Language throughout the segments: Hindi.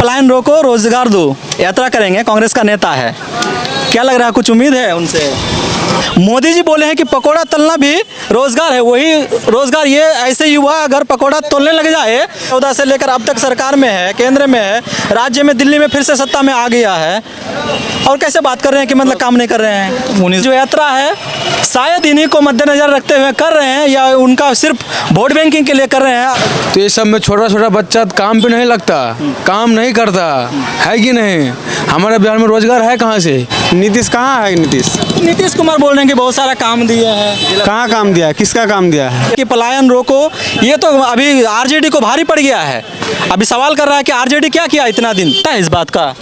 पलायन रोको रोजगार दो यात्रा करेंगे, कांग्रेस का नेता है, क्या लग रहा है, कुछ उम्मीद है उनसे? मोदी जी बोले हैं कि पकोड़ा तलना भी रोजगार है, वही रोजगार ये ऐसे युवा अगर पकोड़ा तोलने लग जाए, 14 से लेकर अब तक सरकार में है, केंद्र में है, राज्य में, दिल्ली में फिर से सत्ता में आ गया है, और कैसे बात कर रहे हैं कि मतलब काम नहीं कर रहे हैं। जो यात्रा है शायद इन्हीं को मद्देनजर रखते हुए कर रहे हैं, या उनका सिर्फ वोट बैंकिंग के लिए कर रहे हैं। तो ये सब में छोटा छोटा बच्चा काम पे नहीं लगता, काम नहीं करता है कि नहीं। हमारे बिहार में रोजगार है कहाँ से? नीतीश कहाँ है? नीतीश कुमार बोल रहे हैं कि बहुत सारा काम दिए हैं। कहाँ काम दिया है? किसका काम दिया है? कि पलायन रोको, ये तो अभी आरजेडी को भारी पड़ गया है। अभी सवाल कर रहा है कि आरजेडी क्या किया इतना दिन, पता है इस बात का?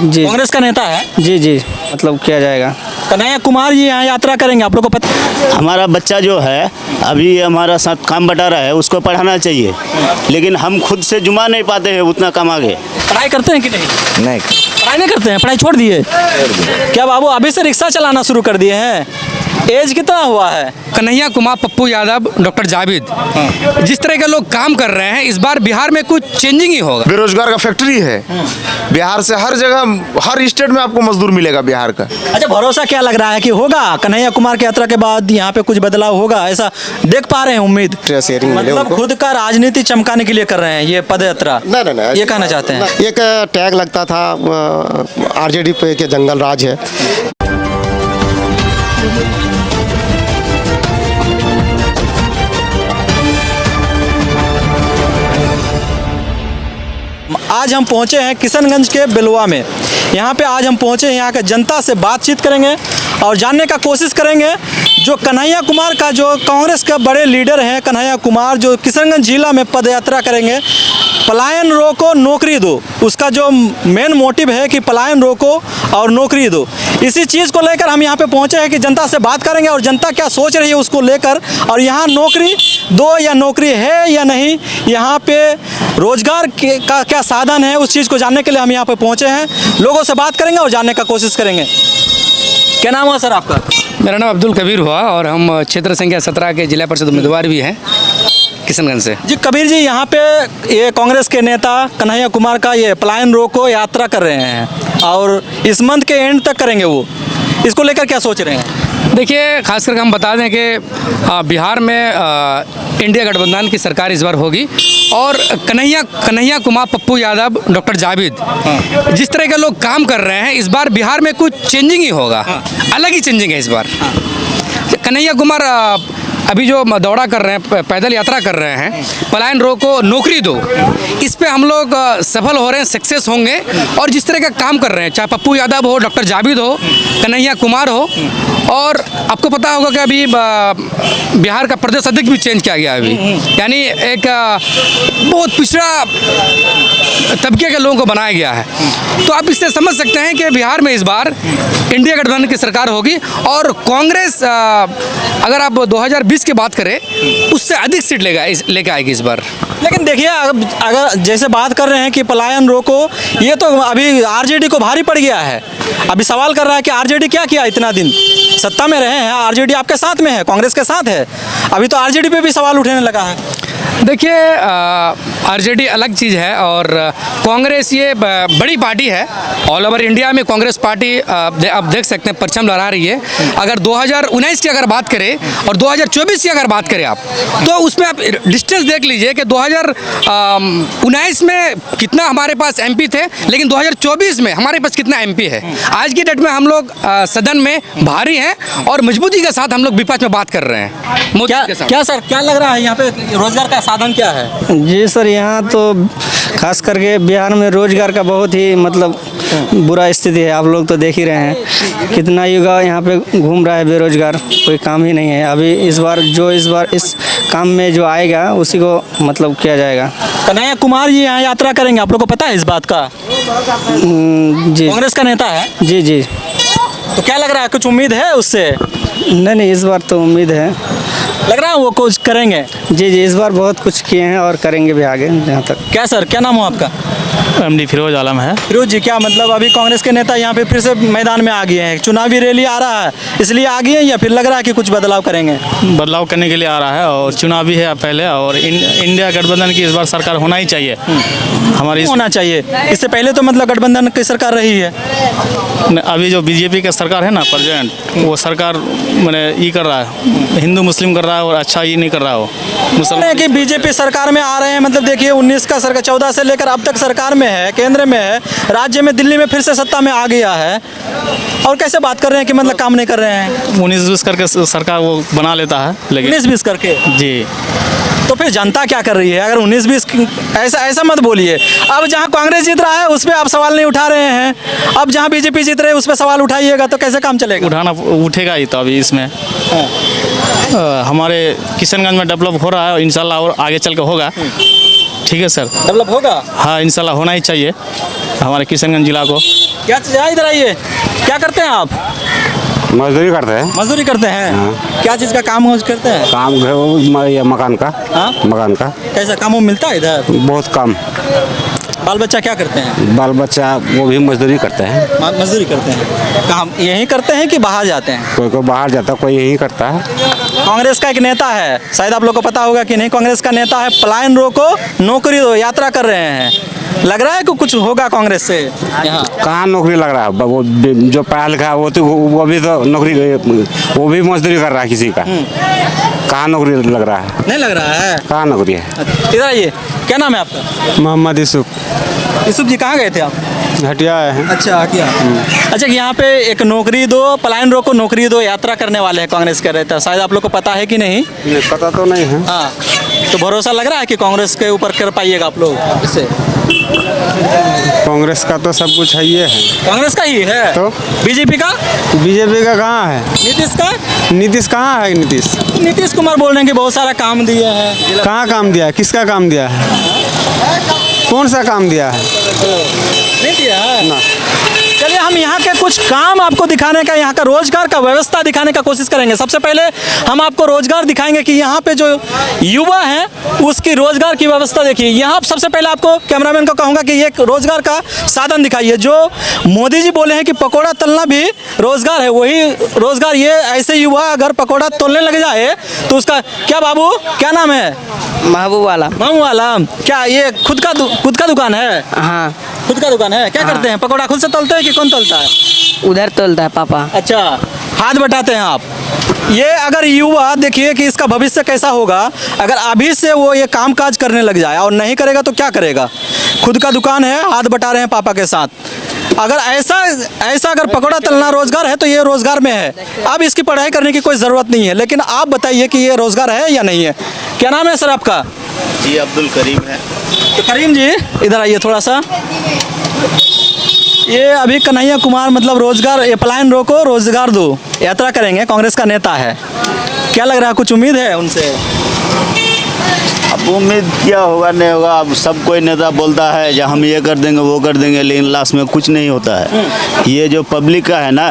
जी कांग्रेस का नेता है जी मतलब किया जाएगा। कन्हैया कुमार जी यहाँ यात्रा करेंगे, आप लोग को पता है? हमारा बच्चा जो है अभी हमारा साथ काम बटा रहा है, उसको पढ़ाना चाहिए, लेकिन हम खुद से जुमा नहीं पाते हैं उतना कम आगे। पढ़ाई करते हैं कि नहीं? नहीं, पढ़ाई नहीं करते हैं, पढ़ाई छोड़ दिए। क्या बाबू अभी से रिक्शा चलाना शुरू कर दिए हैं? एज कितना हुआ है? कन्हैया कुमार, पप्पू यादव, डॉक्टर जावेद, जिस तरह के लोग काम कर रहे हैं, इस बार बिहार में कुछ चेंजिंग ही होगा। बेरोजगार का फैक्ट्री है बिहार से, हर जगह हर स्टेट में आपको मजदूर मिलेगा बिहार का। अच्छा, भरोसा क्या लग रहा है कि होगा कन्हैया कुमार की यात्रा के बाद यहाँ पे कुछ बदलाव होगा, ऐसा देख पा रहे हैं? उम्मीद मतलब खुद का राजनीति चमकाने के लिए कर रहे हैं ये पद यात्रा? नहीं, ये कहना चाहते हैं? एक टैग लगता था आरजेडी पे के जंगल राज है। आज हम पहुंचे हैं किशनगंज के बिलवा में। यहाँ पे आज हम पहुंचे हैं, यहाँ के जनता से बातचीत करेंगे और जानने का कोशिश करेंगे जो कन्हैया कुमार का, जो कांग्रेस के बड़े लीडर हैं कन्हैया कुमार, जो किशनगंज जिला में पद यात्रा करेंगे। पलायन रोको नौकरी दो, उसका जो मेन मोटिव है कि पलायन रोको और नौकरी दो, इसी चीज़ को लेकर हम यहाँ पे पहुँचे हैं कि जनता से बात करेंगे और जनता क्या सोच रही है उसको लेकर, और यहाँ नौकरी दो या नौकरी है या नहीं, यहाँ पे रोजगार का क्या साधन है, उस चीज़ को जानने के लिए हम यहाँ पे पहुँचे हैं। लोगों से बात करेंगे और जानने का कोशिश करेंगे। क्या नाम हुआ सर आपका? मेरा नाम अब्दुल कबीर हुआ और हम क्षेत्र संख्या 17 के जिला परिषद उम्मीदवार भी हैं किशनगंज से। जी कबीर जी, यहाँ पे ये कांग्रेस के नेता कन्हैया कुमार का ये पलायन रोको यात्रा कर रहे हैं और इस मंथ के एंड तक करेंगे, वो इसको लेकर क्या सोच रहे हैं? देखिए, खास करके हम बता दें कि बिहार में इंडिया गठबंधन की सरकार इस बार होगी और कन्हैया कुमार, पप्पू यादव, डॉक्टर जावेद, जिस तरह के लोग काम कर रहे हैं, इस बार बिहार में कुछ चेंजिंग ही होगा। अलग ही चेंजिंग है इस बार। कन्हैया कुमार अभी जो दौड़ा कर रहे हैं, पैदल यात्रा कर रहे हैं, पलायन रोको नौकरी दो, इस पे हम लोग सफल हो रहे हैं, सक्सेस होंगे। और जिस तरह का काम कर रहे हैं, चाहे पप्पू यादव हो, डॉक्टर जावेद हो, कन्हैया कुमार हो, और आपको पता होगा कि अभी बिहार का प्रदेश अध्यक्ष भी चेंज किया गया अभी, यानी एक बहुत पिछड़ा तबके के लोगों को बनाया गया है। तो आप इससे समझ सकते हैं कि बिहार में इस बार इंडिया गठबंधन की सरकार होगी और कांग्रेस, अगर आप 2020 की बात करें, उससे अधिक सीट लेके आएगी इस बार। लेकिन देखिए, अगर जैसे बात कर रहे हैं कि पलायन रोको, ये तो अभी आरजेडी को भारी पड़ गया है। अभी सवाल कर रहा है कि आरजेडी क्या किया इतना दिन, सत्ता में रहे हैं, आरजेडी आपके साथ में है, कांग्रेस के साथ है, अभी तो आरजेडी पे भी सवाल उठने लगा है। देखिए, आरजेडी अलग चीज़ है और कांग्रेस ये बड़ी पार्टी है। ऑल ओवर इंडिया में कांग्रेस पार्टी आप देख सकते हैं परचम लहरा रही है। अगर 2019 की अगर बात करें और 2024 की अगर बात करें आप, तो उसमें आप डिस्टेंस देख लीजिए कि 2019 में कितना हमारे पास एमपी थे, लेकिन 2024 में हमारे पास कितना एमपी है। आज की डेट में हम लोग सदन में भारी हैं और मजबूती के साथ हम लोग विपक्ष में बात कर रहे हैं। क्या सर, क्या लग रहा है यहाँ पे रोजगार का साधन क्या है? जी सर, यहाँ तो खास करके बिहार में रोजगार का बहुत ही मतलब बुरा स्थिति है। आप लोग तो देख ही रहे हैं, कितना युवा यहाँ पे घूम रहा है बेरोजगार, कोई काम ही नहीं है। अभी इस बार इस काम में जो आएगा उसी को मतलब किया जाएगा। कन्हैया कुमार जी यहाँ यात्रा करेंगे, आप लोग को पता है इस बात का? जी, कांग्रेस का नेता है। जी तो क्या लग रहा है, कुछ उम्मीद है उससे? नहीं, इस बार तो उम्मीद है, लग रहा है वो कुछ करेंगे। जी इस बार बहुत कुछ किए हैं और करेंगे भी आगे। जहाँ तक क्या सर, क्या नाम हो आपका? MD फिरोज आलम है। फिरोज जी, क्या मतलब अभी कांग्रेस के नेता यहाँ पे फिर से मैदान में आ गए हैं, चुनावी रैली आ रहा है इसलिए आ गए हैं या फिर लग रहा है कि कुछ बदलाव करेंगे? बदलाव करने के लिए आ रहा है और चुनावी है पहले, और इंडिया गठबंधन की इस बार सरकार होना ही चाहिए हमारी। होना चाहिए, इससे पहले तो मतलब गठबंधन की सरकार रही है। अभी जो बीजेपी का सरकार है ना प्रेजेंट, वो सरकार मैंने ये कर रहा है, हिंदू मुस्लिम कर रहा है और अच्छा ये नहीं कर रहा हो। मुसलमान कि बीजेपी सरकार में आ रहे हैं, मतलब देखिए 19 का सरकार 14 से लेकर अब तक सरकार में है, केंद्र में है, राज्य में दिल्ली में फिर से सत्ता में आ गया है, और कैसे बात कर रहे हैं कि मतलब काम नहीं कर रहे हैं? 19-20 करके सरकार वो बना लेता है, लेकिन 19-20 करके जी। तो फिर जनता क्या कर रही है? अगर 19-20 ऐसा मत बोलिए। अब जहां कांग्रेस जीत रहा है उस पर आप सवाल नहीं उठा रहे हैं, अब जहां बीजेपी जीत रहे हैं उस पर सवाल उठाइएगा तो कैसे काम चलेगा? उठेगा ही तो अभी इसमें हमारे किशनगंज में डेवलप हो रहा है, इंशाल्लाह और आगे चल के होगा। ठीक है सर, डेवलप होगा। हाँ इंशाल्लाह होना ही चाहिए हमारे किशनगंज जिला को। क्या चीज़ है? इधर आइए। क्या करते हैं आप? मजदूरी करते हैं। मजदूरी करते हैं। क्या चीज़ का काम करते हैं? काम मकान का। हाँ? मकान का। कैसा काम मिलता है इधर? बहुत कम। बाल बच्चा क्या करते हैं? बाल बच्चा वो भी मजदूरी करते हैं। मजदूरी करते हैं। कहाँ यहीं करते हैं कि बाहर जाते हैं? कोई बाहर जाता, कोई यहीं करता है। कांग्रेस का एक नेता है, शायद आप लोग को पता होगा कि नहीं, कांग्रेस का नेता है, पलायन रोको नौकरी दो यात्रा कर रहे हैं। लग रहा है कि कुछ होगा कांग्रेस से यहाँ? कहाँ नौकरी लग रहा है? वो जो पढ़ा लिखा है वो भी तो नौकरी, वो भी मजदूरी कर रहा है किसी का। कहाँ नौकरी लग रहा है? नहीं लग रहा है। कहाँ नौकरी है? इधर आइए। क्या नाम है आपका? मोहम्मद यूसुफ। यूसुफ जी, कहाँ गए थे आप? हटिया है। अच्छा, हटिया। अच्छा, यहाँ पे एक नौकरी दो, पलायन रोको नौकरी दो यात्रा करने वाले हैं कांग्रेस के रहता, शायद आप लोग को पता है कि नहीं? पता तो नहीं है। हाँ, तो भरोसा लग रहा है कि कांग्रेस के ऊपर कर पाइएगा आप लोग इससे? कांग्रेस का तो सब कुछ है ही है। कांग्रेस का ही है तो बीजेपी का? बीजेपी का कहाँ है? नीतीश का? नीतीश कहाँ है? नीतीश कुमार बोल रहे हैं कि बहुत सारा काम दिए हैं। कहाँ काम दिया है? किसका काम दिया है? कौन सा काम दिया है? नहीं दिया है ना। चलिए हम यहाँ के कुछ काम आपको दिखाने का, यहाँ का रोजगार का व्यवस्था दिखाने का कोशिश करेंगे। सबसे पहले हम आपको रोजगार दिखाएंगे कि यहाँ पे जो युवा हैं उसकी रोजगार की व्यवस्था देखिए। यहाँ सबसे पहले आपको कैमरामैन को कहूँगा कि ये रोजगार का साधन दिखाइए। जो मोदी जी बोले हैं कि पकौड़ा तलना भी रोजगार है, वही रोजगार ये ऐसे युवा अगर पकौड़ा तोलने लग जाए तो उसका क्या, बाबू क्या नाम है? महबूब वाला। महबूब वाला। क्या ये खुद का दुकान है? हाँ, खुद का दुकान है। क्या करते हैं? पकौड़ा खुद से तलते हैं कि कौन तलता है? उधर तोलता है पापा। अच्छा, हाथ बटाते हैं आप। ये अगर युवा देखिए कि इसका भविष्य कैसा होगा अगर अभी से वो ये काम काज करने लग जाए, और नहीं करेगा तो क्या करेगा? खुद का दुकान है, हाथ बटा रहे हैं पापा के साथ। अगर ऐसा अगर पकौड़ा तलना रोजगार है तो ये रोजगार में है। अब इसकी पढ़ाई करने की कोई ज़रूरत नहीं है, लेकिन आप बताइए कि ये रोजगार है या नहीं है? क्या नाम है सर आपका? जी अब्दुल करीम है। तो करीम जी इधर आइए थोड़ा सा। ये अभी कन्हैया कुमार मतलब रोजगार, ये पलायन रोको रोजगार दो यात्रा करेंगे, कांग्रेस का नेता है। क्या लग रहा है, कुछ उम्मीद है उनसे? अब उम्मीद क्या होगा नहीं होगा, अब सब कोई नेता बोलता है जो हम ये कर देंगे वो कर देंगे, लेकिन लास्ट में कुछ नहीं होता है। ये जो पब्लिक का है ना,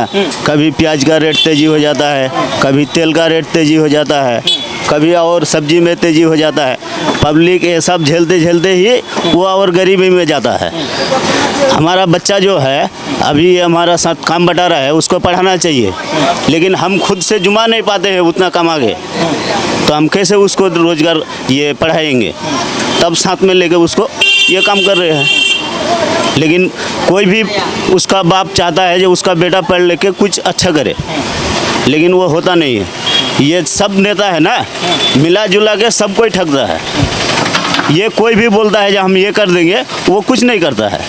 कभी प्याज का रेट तेजी हो जाता है, कभी तेल का रेट तेजी हो जाता है, कभी और सब्जी में तेजी हो जाता है। पब्लिक ये सब झेलते झेलते ही वो और गरीबी में जाता है। हमारा बच्चा जो है अभी हमारा साथ काम बटा रहा है, उसको पढ़ाना चाहिए, लेकिन हम खुद से जुमा नहीं पाते हैं उतना कमा के, तो हम कैसे उसको रोजगार ये पढ़ाएंगे? तब साथ में लेके उसको ये काम कर रहे हैं। लेकिन कोई भी उसका बाप चाहता है जो उसका बेटा पढ़ लेके कुछ अच्छा करे, लेकिन वो होता नहीं है। ये सब नेता है ना, मिला जुला के सब कोई ठगता है। ये कोई भी बोलता है जो हम ये कर देंगे, वो कुछ नहीं करता है।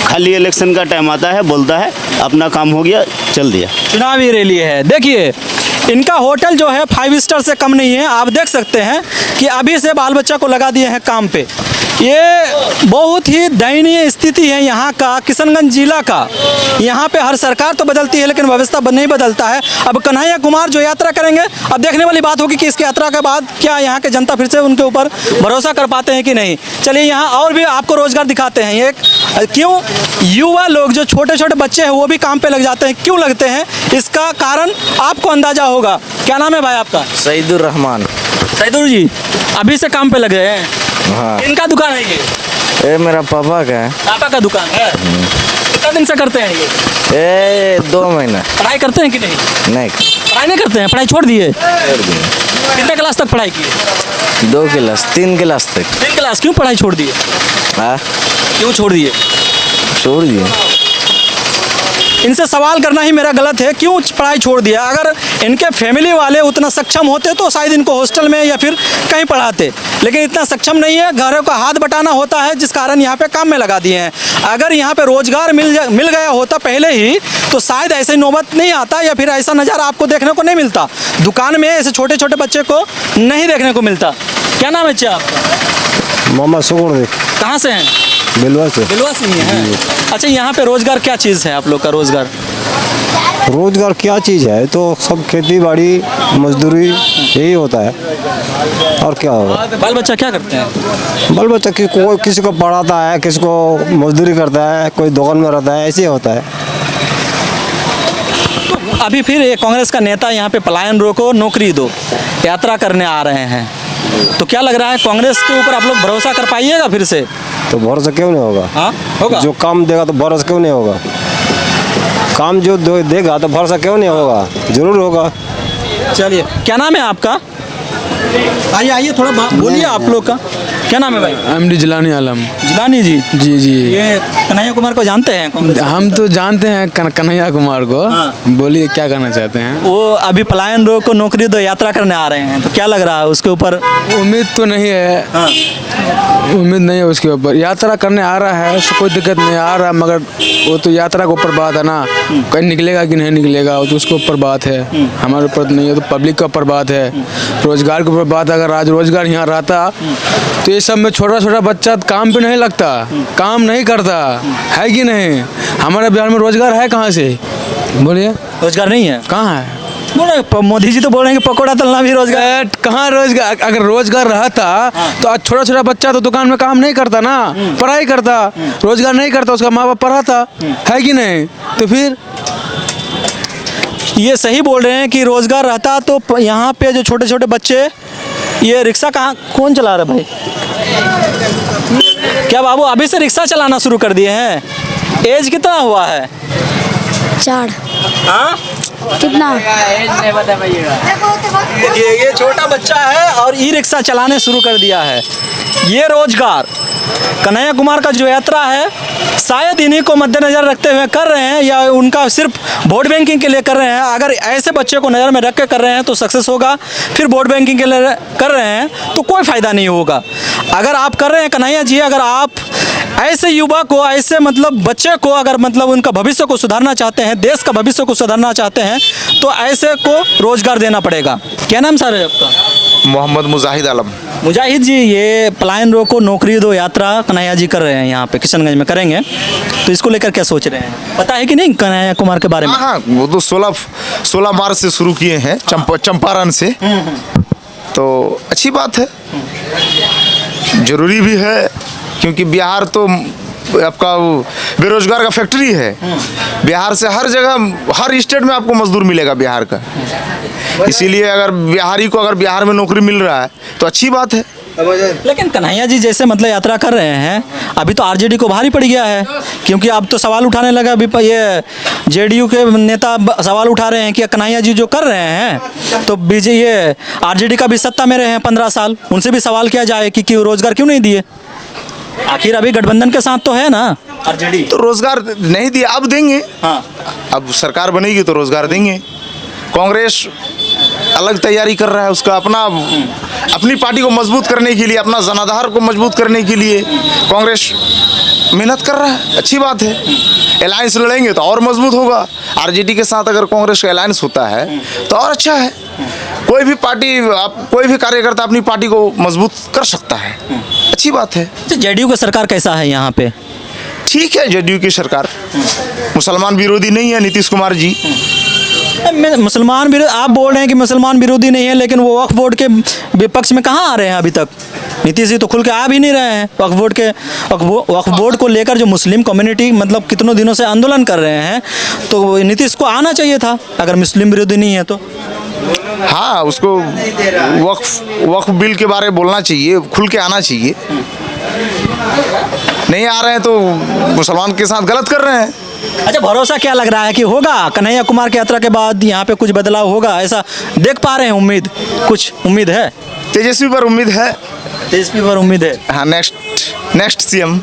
खाली इलेक्शन का टाइम आता है, बोलता है अपना काम हो गया, चल दिया। चुनावी रैली है। देखिए इनका होटल जो है 5 स्टार से कम नहीं है। आप देख सकते हैं कि अभी से बाल बच्चा को लगा दिए हैं काम पे। ये बहुत ही दयनीय स्थिति है यहाँ का, किशनगंज जिला का। यहाँ पे हर सरकार तो बदलती है लेकिन व्यवस्था नहीं बदलता है। अब कन्हैया कुमार जो यात्रा करेंगे, अब देखने वाली बात होगी कि इसकी यात्रा के बाद क्या यहाँ के जनता फिर से उनके ऊपर भरोसा कर पाते हैं कि नहीं। चलिए यहाँ और भी आपको रोजगार दिखाते हैं। एक क्यों युवा लोग जो छोटे छोटे बच्चे हैं वो भी काम पे लग जाते हैं, क्यों लगते हैं इसका कारण आपको अंदाजा होगा। क्या नाम है भाई आपका? सईदुर रहमान। सईदुर जी अभी से काम पे लगे हैं? हाँ। इनका दुकान है ये? ये मेरा पापा का है। पापा का दुकान है। कितना दिन से करते हैं ये? ये 2 महीना। पढ़ाई करते हैं कि नहीं? नहीं, पढ़ाई नहीं करते हैं, पढ़ाई छोड़ दिए। कितने क्लास तक पढ़ाई की? 2 क्लास 3 क्लास तक। 3 क्लास। क्यों पढ़ाई छोड़ दिए? हाँ, क्यों छोड़ दिए? छोड़ दिए। इनसे सवाल करना ही मेरा गलत है, क्यों पढ़ाई छोड़ दिया? अगर इनके फैमिली वाले उतना सक्षम होते तो शायद इनको हॉस्टल में या फिर कहीं पढ़ाते, लेकिन इतना सक्षम नहीं है। घरों का हाथ बटाना होता है, जिस कारण यहाँ पे काम में लगा दिए हैं। अगर यहाँ पे रोजगार मिल गया होता पहले ही तो शायद ऐसे नौबत नहीं आता, या फिर ऐसा नज़ारा आपको देखने को नहीं मिलता। दुकान में ऐसे छोटे छोटे बच्चे को नहीं देखने को मिलता। क्या नाम है बच्चा आपका? मोहम्मद सुकुर। कहाँ से हैं? बिलवा से। बिलवा से ही है। अच्छा, यहाँ पे रोजगार क्या चीज़ है आप लोग का? रोजगार रोजगार क्या चीज़ है? तो सब खेती बाड़ी मजदूरी यही होता है, और क्या होगा? बाल बच्चा क्या करते हैं? बाल बच्चा कोई किसी को पढ़ाता है, किसी को मजदूरी करता है, कोई दुकान में रहता है, ऐसे होता है। तो अभी फिर ये कांग्रेस का नेता यहाँ पे पलायन रोको नौकरी दो यात्रा करने आ रहे हैं, तो क्या लग रहा है कांग्रेस के ऊपर आप लोग भरोसा कर पाइएगा फिर से? तो भरोसा क्यों नहीं होगा? हाँ, होगा। जो काम देगा तो भरोसा क्यों नहीं होगा? काम जो देगा तो भरोसा क्यों नहीं होगा? जरूर होगा। चलिए, क्या नाम है आपका? आइए आइए, थोड़ा बोलिए आप लोग का क्या नाम है भाई? MD जिलानी आलम। जिलानी जी? जी जी। ये कन्हैया कुमार को जानते हैं कांग्रेस? हम तो जानते हैं कन्हैया कुमार को। हाँ। बोलिए क्या कहना चाहते हैं? वो अभी पलायन रोको नौकरी दो यात्रा करने आ रहे हैं, तो क्या लग रहा है उसके ऊपर? उम्मीद तो नहीं है। हाँ। उम्मीद नहीं है उसके ऊपर। यात्रा करने आ रहा है, उसको कोई दिक्कत नहीं आ रहा, मगर वो तो यात्रा के ऊपर बात है ना, कहीं निकलेगा कि नहीं निकलेगा वो तो उसके ऊपर बात है, हमारे ऊपर नहीं है। तो पब्लिक के ऊपर बात है, रोजगार के ऊपर बात। अगर आज रोजगार यहाँ रहता तो ये सब में छोटा छोटा बच्चा काम पे नहीं लगता, काम नहीं करता, है कि नहीं? हमारे बिहार में रोजगार है कहाँ से? बोलिए। रोजगार नहीं है? कहाँ है? मोदी जी तो बोल रहे हैं कि पकौड़ा तलना भी रोजगार। कहाँ रोजगार? अगर रोजगार रहता तो आज छोटा छोटा बच्चा तो दुकान में काम नहीं करता ना, पढ़ाई करता, रोजगार नहीं करता, उसका माँ बाप पढ़ाता, है कि नहीं? तो फिर ये सही बोल रहे हैं कि रोजगार रहता तो यहाँ पे जो छोटे छोटे बच्चे, ये रिक्शा कहाँ कौन चला रहा है भाई? क्या बाबू अभी से रिक्शा चलाना शुरू कर दिए हैं? एज कितना हुआ है? 4। हाँ, कितना? ये छोटा बच्चा है और ई रिक्शा चलाने शुरू कर दिया है। ये रोजगार कन्हैया कुमार का जो यात्रा है शायद इन्हीं को मद्देनजर रखते हुए कर रहे हैं, या उनका सिर्फ वोट बैंकिंग के लिए कर रहे हैं। अगर ऐसे बच्चे को नज़र में रख के कर रहे हैं तो सक्सेस होगा, फिर वोट बैंकिंग के लिए कर रहे हैं तो कोई फ़ायदा नहीं होगा। अगर आप कर रहे हैं कन्हैया जी, अगर आप ऐसे युवा को, ऐसे मतलब बच्चे को, अगर मतलब उनका भविष्य को सुधारना चाहते हैं, देश का भविष्य को सुधारना चाहते हैं, तो ऐसे को रोजगार देना पड़ेगा। क्या नाम सर है आपका? मोहम्मद मुजाहिद आलम। मुजाहिद जी, ये पलायन रोको नौकरी दो यात्रा कन्हैया जी कर रहे हैं यहाँ पे किशनगंज में, करेंगे, तो इसको लेकर क्या सोच रहे हैं? पता है कि नहीं कन्हैया कुमार के बारे में? हाँ, वो तो 16 मार्च से शुरू किए हैं, चंपारण से। तो अच्छी बात है, जरूरी भी है, क्योंकि बिहार तो आपका बेरोजगार का फैक्ट्री है। बिहार से हर जगह, हर स्टेट में आपको मजदूर मिलेगा बिहार का। इसीलिए अगर बिहारी को अगर बिहार में नौकरी मिल रहा है तो अच्छी बात है। लेकिन कन्हैया जी जैसे मतलब यात्रा कर रहे हैं, अभी तो आरजेडी को भारी पड़ गया है, क्योंकि अब तो सवाल उठाने लगा, अभी ये जेडीयू के नेता सवाल उठा रहे हैं कि कन्हैया जी जो कर रहे हैं तो ये आरजेडी का भी सत्ता में रहे हैं 15 साल, उनसे भी सवाल किया जाए कि क्यों रोजगार क्यों नहीं दिए? आखिर अभी गठबंधन के साथ तो है ना आरजेडी। तो रोजगार नहीं दिया, अब देंगे। हाँ, अब सरकार बनेगी तो रोजगार देंगे। कांग्रेस अलग तैयारी कर रहा है, उसका अपनी पार्टी को मजबूत करने के लिए, अपना जनाधार को मजबूत करने के लिए कांग्रेस मेहनत कर रहा है, अच्छी बात है। अलायंस लड़ेंगे तो और मजबूत होगा। आरजेडी के साथ अगर कांग्रेस का अलायंस होता है तो और अच्छा है। कोई भी पार्टी, कोई भी कार्यकर्ता अपनी पार्टी को मजबूत कर सकता है, अच्छी बात है। जेडीयू का सरकार कैसा है यहाँ पे? ठीक है, जेडीयू की सरकार मुसलमान विरोधी नहीं है। नीतीश कुमार जी मुसलमान विरोधी, आप बोल रहे हैं कि मुसलमान विरोधी नहीं है, लेकिन वो वक्फ बोर्ड के विपक्ष में कहाँ आ रहे हैं अभी तक? नीतीश जी तो खुल के आ भी नहीं रहे हैं। वक्फ बोर्ड को लेकर जो मुस्लिम कम्युनिटी मतलब कितनों दिनों से आंदोलन कर रहे हैं, तो नीतीश को आना चाहिए था अगर मुस्लिम विरोधी नहीं है तो। हाँ, उसको वक्फ बिल के बारे में बोलना चाहिए, खुल के आना चाहिए। नहीं आ रहे हैं तो मुसलमान के साथ गलत कर रहे हैं। अच्छा, भरोसा क्या लग रहा है कि होगा कन्हैया कुमार की यात्रा के बाद यहाँ पे कुछ बदलाव होगा, ऐसा देख पा रहे हैं? कुछ उम्मीद है? तेजस्वी पर उम्मीद है। तेजस्वी पर उम्मीद है। हाँ, नेक्स्ट सीएम।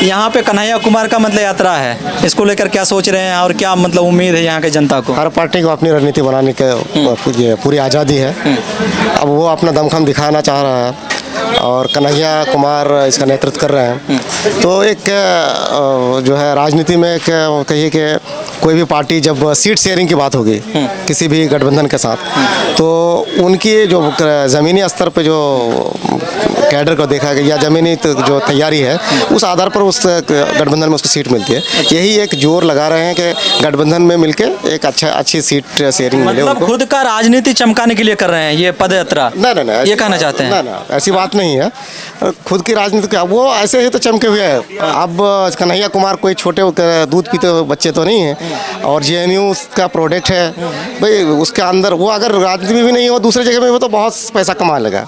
यहाँ पे कन्हैया कुमार का मतलब यात्रा है, इसको लेकर क्या सोच रहे हैं और क्या मतलब उम्मीद है यहाँ के जनता को? हर पार्टी को अपनी रणनीति बनाने के पूरी आज़ादी है। अब वो अपना दमखम दिखाना चाह रहा है और कन्हैया कुमार इसका नेतृत्व कर रहे हैं। तो एक जो है राजनीति में एक कहिए कि कोई भी पार्टी जब सीट शेयरिंग की बात होगी किसी भी गठबंधन के साथ, तो उनकी जो ज़मीनी स्तर पे जो कैडर को देखा गया या ज़मीनी जो तैयारी है उस आधार पर उस गठबंधन में उसको सीट मिलती है। यही एक जोर लगा रहे हैं कि गठबंधन में मिलके एक अच्छी सीट शेयरिंग मिले मतलब खुद का राजनीति चमकाने के लिए कर रहे हैं ये पद यात्रा? नहीं, ये कहना चाहते हैं? ना, ऐसी बात नहीं है। खुद की राजनीति क्या, वो ऐसे ही तो चमके हुए हैं। अब कन्हैया कुमार कोई छोटे दूध पीते बच्चे तो नहीं हैं और जेएनयू का प्रोडक्ट है भाई। उसके अंदर वो अगर राजनीति में भी नहीं हो, दूसरी जगह में वो तो बहुत पैसा कमा लेगा।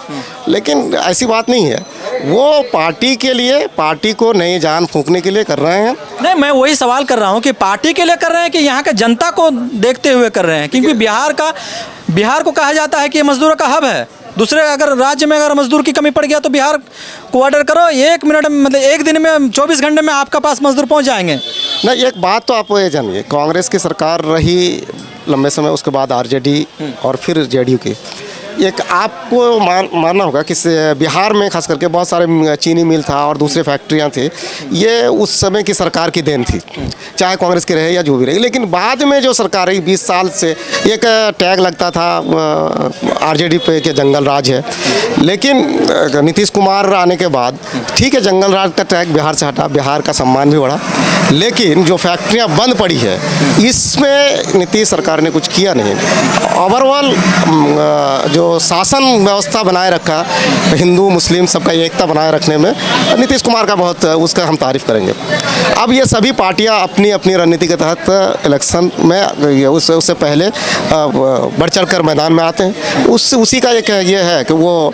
लेकिन ऐसी बात नहीं है, वो पार्टी के लिए, पार्टी को नई जान फूंकने के लिए कर रहे हैं। नहीं, मैं वही सवाल कर रहा हूँ कि पार्टी के लिए कर रहे हैं कि यहाँ के जनता को देखते हुए कर रहे हैं? क्योंकि बिहार को कहा जाता है कि मजदूरों का हब है। दूसरे अगर राज्य में अगर मजदूर की कमी पड़ गया तो बिहार को ऑर्डर करो, 1 मिनट में, मतलब 1 दिन में, 24 घंटे में आपका पास मजदूर पहुंच जाएंगे। नहीं, एक बात तो आप ये जानिए, कांग्रेस की सरकार रही लंबे समय, उसके बाद आरजेडी और फिर जेडीयू की। एक आपको मानना होगा कि बिहार में खास करके बहुत सारे चीनी मिल था और दूसरे फैक्ट्रियां थे, ये उस समय की सरकार की देन थी, चाहे कांग्रेस की रहे या जो भी रही। लेकिन बाद में जो सरकार रही 20 साल से, एक टैग लगता था आरजेडी पे कि जंगल राज है। लेकिन नीतीश कुमार आने के बाद ठीक है, जंगल राज का टैग बिहार से हटा, बिहार का सम्मान भी बढ़ा। लेकिन जो फैक्ट्रियां बंद पड़ी है इसमें नीतीश सरकार ने कुछ किया नहीं। ओवरऑल जो शासन व्यवस्था बनाए रखा, हिंदू मुस्लिम सबका एकता बनाए रखने में नीतीश कुमार का बहुत, उसका हम तारीफ करेंगे। अब ये सभी पार्टियां अपनी अपनी रणनीति के तहत इलेक्शन में उससे पहले बढ़ चढ़ कर मैदान में आते हैं। उसी का एक ये है कि वो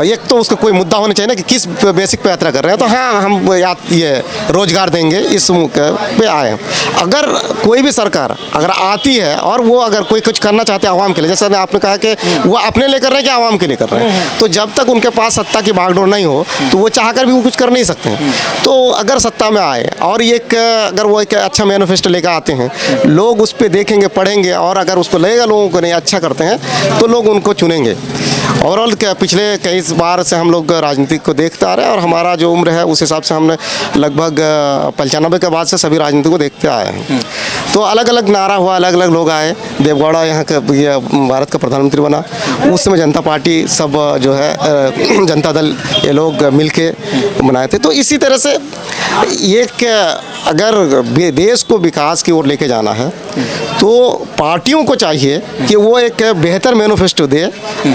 एक तो उसका कोई मुद्दा होना चाहिए ना कि किस बेसिक पे यात्रा कर रहे हैं। तो हाँ, हम ये रोजगार देंगे इस पे आए हैं। अगर कोई भी सरकार अगर आती है और वो अगर कोई कुछ करना चाहते हैं आवाम के लिए, जैसे आपने कहा कि वो अपने लिए कर रहे हैं कि आवाम के लिए कर रहे हैं, तो जब तक उनके पास सत्ता की बागडोर नहीं हो तो वो चाहकर भी वो कुछ कर नहीं सकते हैं। तो अगर सत्ता में आए और अगर वो एक अच्छा मैनिफेस्टो लेकर आते हैं, लोग उस पर देखेंगे, पढ़ेंगे और अगर उसको लगेगा लोगों को नहीं अच्छा करते हैं तो लोग उनको चुनेंगे। ओवरऑल क्या पिछले कई बार से हम लोग राजनीति को देखते आ रहे हैं और हमारा जो उम्र है उस हिसाब से हमने लगभग 95 के बाद से सभी राजनीति को देखते आए हैं। तो अलग अलग नारा हुआ, अलग अलग लोग आए। देवगौड़ा यहाँ का भारत का प्रधानमंत्री बना, उस समय जनता पार्टी सब जो है जनता दल ये लोग मिलके बनाए थे। तो इसी तरह से एक अगर देश को विकास की ओर लेके जाना है तो पार्टियों को चाहिए कि वो एक बेहतर मैनिफेस्टो दे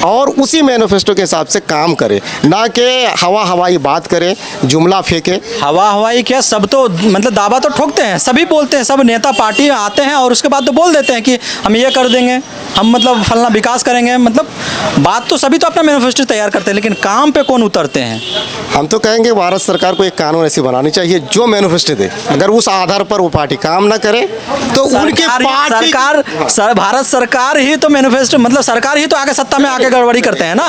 और उसी मैनिफेस्टो के हिसाब से काम करे, ना कि हवाई बात करे, जुमला फेंके। हवाई क्या, सब तो मतलब दावा तो ठोकते हैं, सभी बोलते हैं, सब नेता पार्टी आते हैं और उसके बाद तो बोल देते हैं कि हम ये कर देंगे, हम मतलब फलना विकास करेंगे। मतलब बात तो सभी तो अपना मैनिफेस्टो तैयार करते हैं, लेकिन काम पे कौन उतरते हैं? हम तो कहेंगे भारत सरकार को एक कानून ऐसी बनानी चाहिए जो मैनिफेस्टो दे, अगर उस आधार पर वो पार्टी काम ना करे तो उनकी भारत सरकार ही तो मैनिफेस्टो, मतलब सरकार ही तो आगे सत्ता में आके गड़बड़ी करते हैं ना।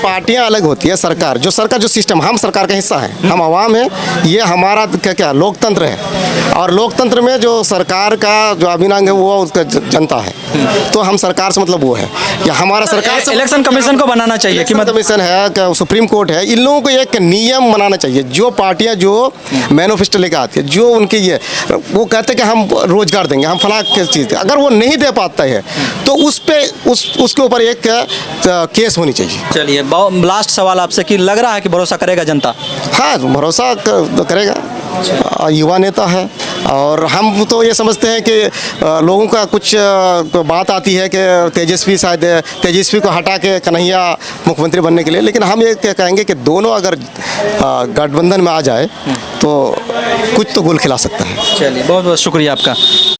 पार्टियां अलग होती है, सरकार जो सिस्टम, हम सरकार का हिस्सा है, हम आवाम है, ये हमारा क्या लोकतंत्र है और लोकतंत्र में जो सरकार का जो अभिनंग है वो उसका जनता है। तो हम सरकार से मतलब वो है या हमारा सरकार से इलेक्शन कमीशन को बनाना चाहिए कि कमीशन है, सुप्रीम कोर्ट है, इन लोगों को एक नियम बनाना चाहिए। जो पार्टियां जो मैनिफेस्टो लेकर आती है, जो उनके ये वो कहते हैं कि हम रोजगार देंगे, हम फला चीज़, अगर वो नहीं दे पाता है तो उसके ऊपर एक केस होनी चाहिए। चलिए, लास्ट सवाल आपसे कि लग रहा है कि भरोसा करेगा जनता? हाँ, भरोसा करेगा, युवा नेता है और हम तो ये समझते हैं कि लोगों का कुछ बात आती है कि तेजस्वी को हटा के कन्हैया मुख्यमंत्री बनने के लिए, लेकिन हम ये कहेंगे कि दोनों अगर गठबंधन में आ जाए तो कुछ तो गोल खिला सकता है। चलिए, बहुत बहुत शुक्रिया आपका।